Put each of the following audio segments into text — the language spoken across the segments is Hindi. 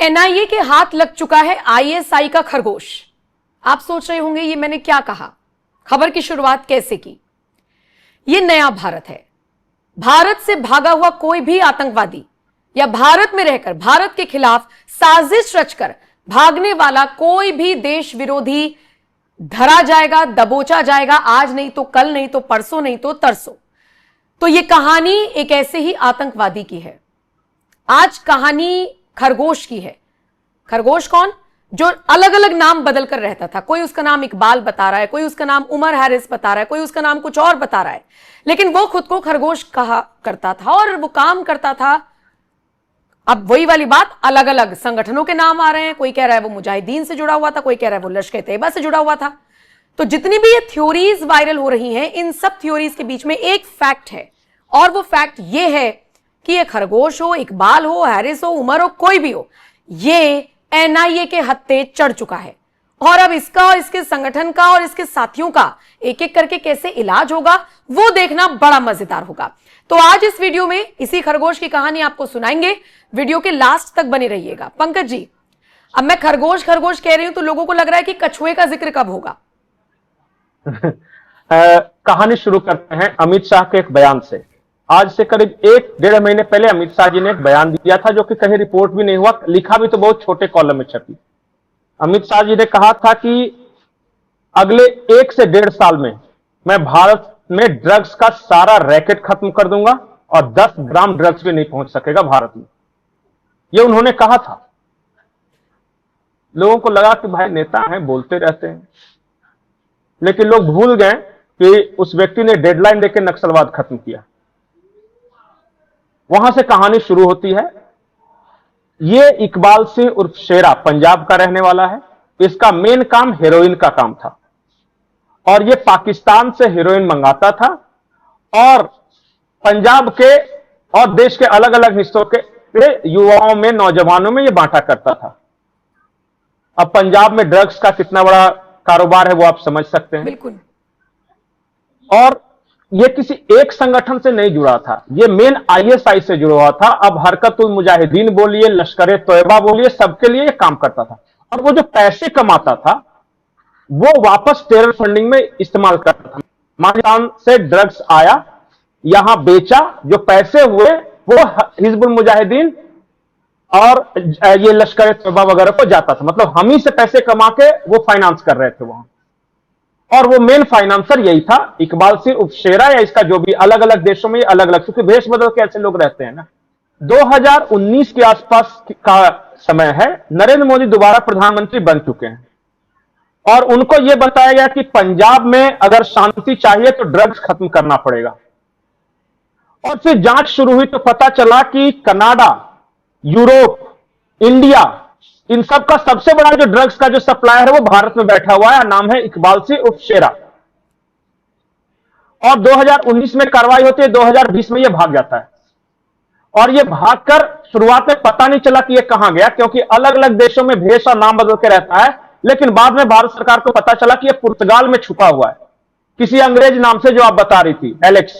एनआईए के हाथ लग चुका है आईएसआई का खरगोश। आप सोच रहे होंगे ये मैंने क्या कहा, खबर की शुरुआत कैसे की। ये नया भारत है। भारत से भागा हुआ कोई भी आतंकवादी या भारत में रहकर भारत के खिलाफ साजिश रचकर भागने वाला कोई भी देश विरोधी धरा जाएगा, दबोचा जाएगा, आज नहीं तो कल, नहीं तो परसों, नहीं तो तरसों। तो ये कहानी एक ऐसे ही आतंकवादी की है। आज कहानी खरगोश की है। खरगोश कौन? जो अलग अलग नाम बदल कर रहता था। कोई उसका नाम इकबाल बता रहा है, कोई उसका नाम उमर हैरिस बता रहा है, कोई उसका नाम कुछ और बता रहा है, लेकिन वो खुद को खरगोश कहा करता था और वो काम करता था। अब वही वाली बात, अलग अलग संगठनों के नाम आ रहे हैं। कोई कह रहा है वो मुजाहिदीन से जुड़ा हुआ था, कोई कह रहा है वो लश्कर तैयबा से जुड़ा हुआ था। तो जितनी भी ये थ्योरीज वायरल हो रही हैं, इन सब थ्योरीज के बीच में एक फैक्ट है, और वो फैक्ट ये है कि ये खरगोश हो, इकबाल हो, हैरिस हो, उमर हो, कोई भी हो, ये एनआईए के हत्थे चढ़ चुका है। और अब इसका और इसके संगठन का और इसके साथियों का एक एक करके कैसे इलाज होगा वो देखना बड़ा मजेदार होगा। तो आज इस वीडियो में इसी खरगोश की कहानी आपको सुनाएंगे। वीडियो के लास्ट तक बने रहिएगा। पंकज जी, अब मैं खरगोश खरगोश कह रही हूं तो लोगों को लग रहा है कि कछुए का जिक्र कब होगा। कहानी शुरू करते हैं अमित शाह के एक बयान से। आज से करीब 1-1.5 महीने पहले अमित शाह जी ने एक बयान दिया था, जो कि कहीं रिपोर्ट भी नहीं हुआ, लिखा भी तो बहुत छोटे कॉलम में छपी। अमित शाह जी ने कहा था कि अगले 1 से 1.5 साल में मैं भारत में ड्रग्स का सारा रैकेट खत्म कर दूंगा और 10 ग्राम ड्रग्स भी नहीं पहुंच सकेगा भारत में। यह उन्होंने कहा था। लोगों को लगा कि भाई नेता हैं, बोलते रहते हैं, लेकिन लोग भूल गए कि उस व्यक्ति ने डेडलाइन देकर नक्सलवाद खत्म किया। वहां से कहानी शुरू होती है। यह इकबाल सिंह उर्फ शेरा पंजाब का रहने वाला है। इसका मेन काम हेरोइन का काम था और यह पाकिस्तान से हेरोइन मंगाता था और पंजाब के और देश के अलग अलग हिस्सों के युवाओं में, नौजवानों में यह बांटा करता था। अब पंजाब में ड्रग्स का कितना बड़ा कारोबार है वो आप समझ सकते हैं। बिल्कुल। और यह किसी एक संगठन से नहीं जुड़ा था, यह मेन आईएसआई से जुड़ा हुआ था। अब हरकतुल मुजाहिदीन बोलिए, लश्कर तैयबा बोलिए, सबके लिए यह काम करता था। और वो जो पैसे कमाता था वो वापस टेरर फंडिंग में इस्तेमाल करता था। पाकिस्तान से ड्रग्स आया, यहां बेचा, जो पैसे हुए वो हिजबुल मुजाहिदीन और ये लश्कर तैयबा वगैरह को जाता था। मतलब हम ही से पैसे कमा के वो फाइनेंस कर रहे थे वहां। और वो मेन फाइनेंसर यही था, इकबाल सिंह उर्फ शेरा, या इसका जो भी अलग अलग देशों में अलग अलग, क्योंकि भेष बदल के ऐसे लोग रहते हैं ना। 2019 के आसपास का समय है। नरेंद्र मोदी दोबारा प्रधानमंत्री बन चुके हैं और उनको यह बताया गया कि पंजाब में अगर शांति चाहिए तो ड्रग्स खत्म करना पड़ेगा। और फिर जांच शुरू हुई तो पता चला कि कनाडा, यूरोप, इंडिया, इन सब का सबसे बड़ा जो ड्रग्स का जो सप्लायर है वो भारत में बैठा हुआ है। नाम है इकबाल सिंह उर्फ शेरा। और 2019 में कार्रवाई होती है, 2020 में यह भाग जाता है। और यह भागकर शुरुआत में पता नहीं चला कि यह कहां गया, क्योंकि अलग अलग देशों में भेष और नाम बदल के रहता है। लेकिन बाद में भारत सरकार को पता चला कि यह पुर्तगाल में छुपा हुआ है, किसी अंग्रेज नाम से, जो आप बता रही थी, एलेक्स।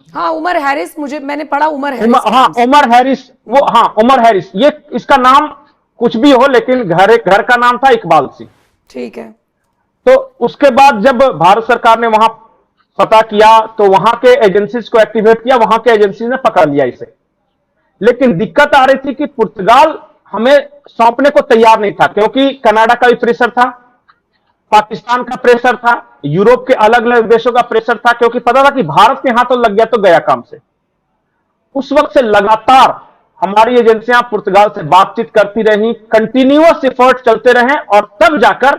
हाँ, उमर हैरिस, मैंने पढ़ा उमर हैरिस। हाँ, उमर हैरिस, वो, हाँ, उमर हैरिस। ये इसका नाम कुछ भी हो, लेकिन घर का नाम था इकबाल सिंह। ठीक है। तो उसके बाद जब भारत सरकार ने वहां पता किया तो वहां के एजेंसीज को एक्टिवेट किया, वहां के एजेंसी ने पकड़ लिया इसे। लेकिन दिक्कत आ रही थी कि पुर्तगाल हमें सौंपने को तैयार नहीं था, क्योंकि कनाडा का भी प्रेशर था, पाकिस्तान का प्रेशर था, यूरोप के अलग अलग देशों का प्रेशर था, क्योंकि पता था कि भारत के हाथों लग गया तो गया काम से। उस वक्त से लगातार हमारी एजेंसियां पुर्तगाल से बातचीत करती रही, कंटिन्यूअस एफर्ट चलते रहे, और तब जाकर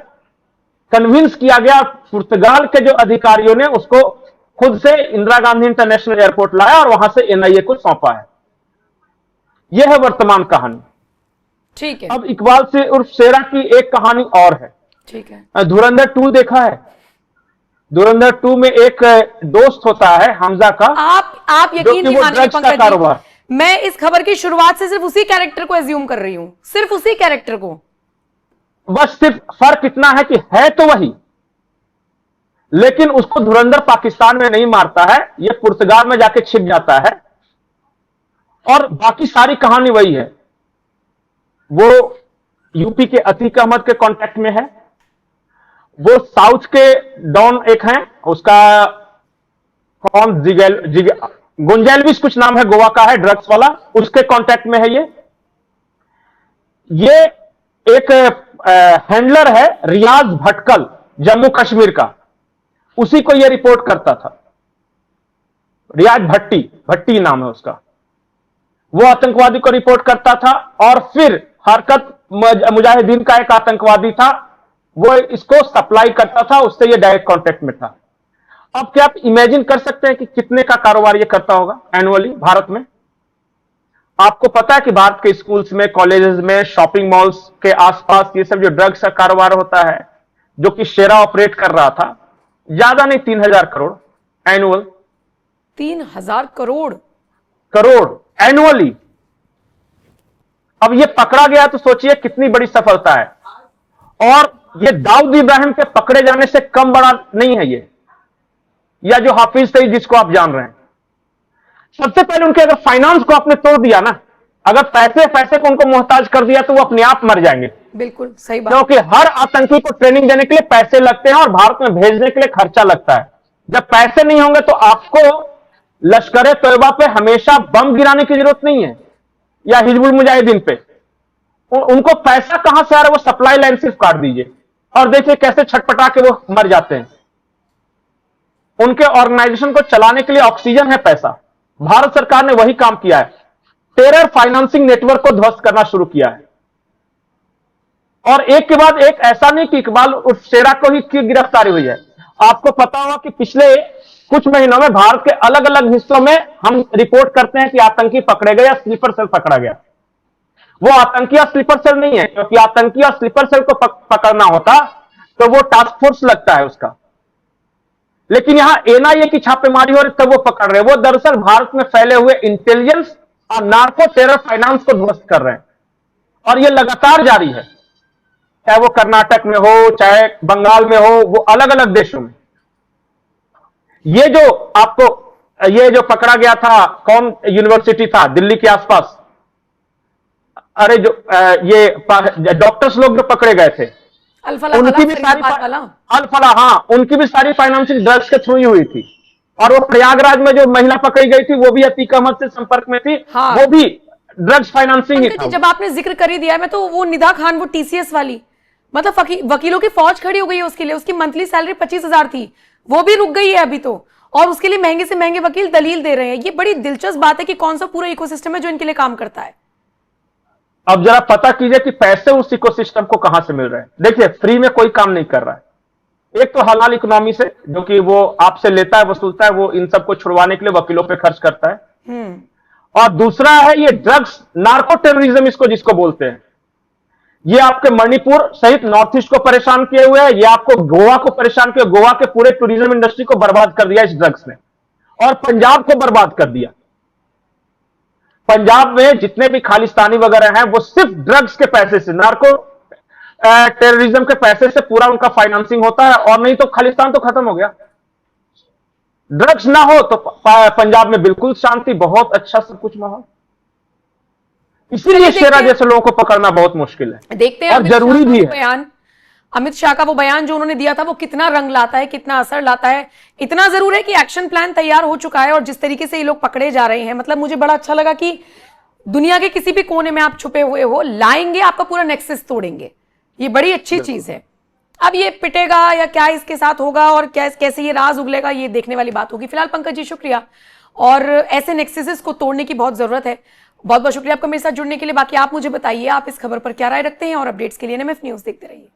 कन्विंस किया गया। पुर्तगाल के जो अधिकारियों ने उसको खुद से इंदिरा गांधी इंटरनेशनल एयरपोर्ट लाया और वहां से एनआईए को सौंपा है। यह है वर्तमान कहानी। ठीक है। अब इकबाल से उर्फ शेरा की एक कहानी और है। ठीक है। धुरंधर 2 देखा है? धुरंधर 2 में एक दोस्त होता है हमजा का। आप यकीन नहीं मानेंगे पंकज जी, मैं इस खबर की शुरुआत से सिर्फ उसी कैरेक्टर को एज्यूम कर रही हूं, सिर्फ उसी कैरेक्टर को। बस सिर्फ फर्क इतना है कि है तो वही, लेकिन उसको धुरंधर पाकिस्तान में नहीं मारता है, यह पुर्तगाल में जाके छिप जाता है और बाकी सारी कहानी वही है। वो यूपी के अतीक अहमद के कांटेक्ट में है। वो साउथ के डॉन एक हैं, उसका कौन गुंजैलविस कुछ नाम है, गोवा का है, ड्रग्स वाला, उसके कांटेक्ट में है ये एक हैंडलर है रियाज भटकल, जम्मू कश्मीर का, उसी को ये रिपोर्ट करता था। रियाज भट्टी नाम है उसका। वो आतंकवादी को रिपोर्ट करता था और फिर हरकत मुजाहिदीन का एक आतंकवादी था, वो इसको सप्लाई करता था, उससे ये डायरेक्ट कांटेक्ट में था। अब क्या आप इमेजिन कर सकते हैं कि कितने का कारोबार ये करता होगा एनुअली भारत में? आपको पता है कि भारत के स्कूल्स में, कॉलेजेस में, शॉपिंग मॉल्स के आसपास ये सब जो ड्रग्स का कारोबार होता है, जो कि शेरा ऑपरेट कर रहा था, ज्यादा नहीं 3,000 करोड़ एनुअल। 3,000 करोड़ एनुअली। अब ये पकड़ा गया तो सोचिए कितनी बड़ी सफलता है। और ये दाऊद इब्राहिम के पकड़े जाने से कम बड़ा नहीं है ये, या जो हाफिज सईद जिसको आप जान रहे हैं। सबसे पहले उनके अगर फाइनेंस को आपने तोड़ दिया ना, अगर पैसे को उनको मोहताज कर दिया, तो वो अपने आप मर जाएंगे। बिल्कुल सही बात। क्योंकि हर आतंकी को ट्रेनिंग देने के लिए पैसे लगते हैं और भारत में भेजने के लिए खर्चा लगता है। जब पैसे नहीं होंगे तो आपको लश्कर तोयबा पे हमेशा बम गिराने की जरूरत नहीं है, या हिजबुल मुजाहिदीन पे। उनको पैसा कहां से आ रहा है, वो सप्लाई लाइन सिर्फ काट दीजिए और देखिए कैसे छटपटा के वो मर जाते हैं। उनके ऑर्गेनाइजेशन को चलाने के लिए ऑक्सीजन है पैसा। भारत सरकार ने वही काम किया है, टेरर फाइनेंसिंग नेटवर्क को ध्वस्त करना शुरू किया है। और एक के बाद एक, ऐसा नहीं कि इकबाल उर्फ शेरा को ही की गिरफ्तारी हुई है। आपको पता होगा कि पिछले कुछ महीनों में भारत के अलग अलग हिस्सों में हम रिपोर्ट करते हैं कि आतंकी पकड़े गए या स्लीपर सेल पकड़ा गया। वो आतंकी और स्लीपर सेल नहीं है, क्योंकि आतंकी और स्लीपर सेल को पकड़ना होता तो वो टास्क फोर्स लगता है उसका। लेकिन यहां एनआईए की छापेमारी हो रही तब वो पकड़ रहे। वो दरअसल भारत में फैले हुए इंटेलिजेंस और नार्को टेरर फाइनेंस को ध्वस्त कर रहे हैं, और ये लगातार जारी है, चाहे वो कर्नाटक में हो, चाहे बंगाल में हो, वो अलग अलग देशों में। ये जो पकड़ा गया था, कौन यूनिवर्सिटी था दिल्ली के आसपास, अरे जो ये डॉक्टर्स लोग जो पकड़े गए थे, उनकी भी सारी अल-फलाह, हाँ, उनकी भी सारी फाइनेंसिंग ड्रग्स के थ्रू ही हुई थी। और वो प्रयागराज में जो महिला पकड़ी गई थी, वो भी अतीक अहमद से संपर्क में थी। हाँ। वो भी ड्रग्स फाइनेंसिंग ही था। जब आपने जिक्र कर ही दिया, मैं तो वो निदा खान, वो टीसीएस वाली, मतलब वकीलों की फौज खड़ी हो गई है उसके लिए। उसकी मंथली सैलरी 25,000 थी, वो भी रुक गई है अभी तो, और उसके लिए महंगे से महंगे वकील दलील दे रहे हैं। ये बड़ी दिलचस्प बात है कि कौन सा पूरा इकोसिस्टम है जो इनके लिए काम करता है। अब जरा पता कीजिए कि पैसे उस इकोसिस्टम को कहां से मिल रहे हैं। देखिए, फ्री में कोई काम नहीं कर रहा है। एक तो हलाल इकोनॉमी से, जो कि वो आपसे लेता है, वसूलता है, वो इन सबको छुड़वाने के लिए वकीलों पे खर्च करता है। और दूसरा है ये ड्रग्स, नार्को टेररिज्म इसको जिसको बोलते हैं। ये आपके मणिपुर सहित नॉर्थ ईस्ट को परेशान किए हुए है। ये आपको गोवा को परेशान किया, गोवा के पूरे टूरिज्म इंडस्ट्री को बर्बाद कर दिया इस ड्रग्स ने, और पंजाब को बर्बाद कर दिया। पंजाब में जितने भी खालिस्तानी वगैरह हैं, वो सिर्फ ड्रग्स के पैसे से, नार्को टेररिज्म के पैसे से पूरा उनका फाइनेंसिंग होता है। और नहीं तो खालिस्तान तो खत्म हो गया। ड्रग्स ना हो तो पंजाब में बिल्कुल शांति, बहुत अच्छा सब कुछ माहौल। इसीलिए शेरा जैसे लोगों को पकड़ना बहुत मुश्किल है, देखते हैं। और जरूरी भी है। अमित शाह का वो बयान जो उन्होंने दिया था, वो कितना रंग लाता है, कितना असर लाता है। इतना जरूर है कि एक्शन प्लान तैयार हो चुका है, और जिस तरीके से ये लोग पकड़े जा रहे हैं, मतलब मुझे बड़ा अच्छा लगा कि दुनिया के किसी भी कोने में आप छुपे हुए हो, लाएंगे, आपका पूरा नेक्सस तोड़ेंगे। ये बड़ी अच्छी चीज है। अब ये पिटेगा या क्या इसके साथ होगा, और कैसे ये राज उगलेगा, ये देखने वाली बात होगी। फिलहाल पंकज जी शुक्रिया, और ऐसे नेक्ससेस को तोड़ने की बहुत जरूरत है। बहुत बहुत शुक्रिया आपका मेरे साथ जुड़ने के लिए। बाकी आप मुझे बताइए, आप इस खबर पर क्या राय रखते हैं, और अपडेट्स के लिए NMF न्यूज देखते रहिए।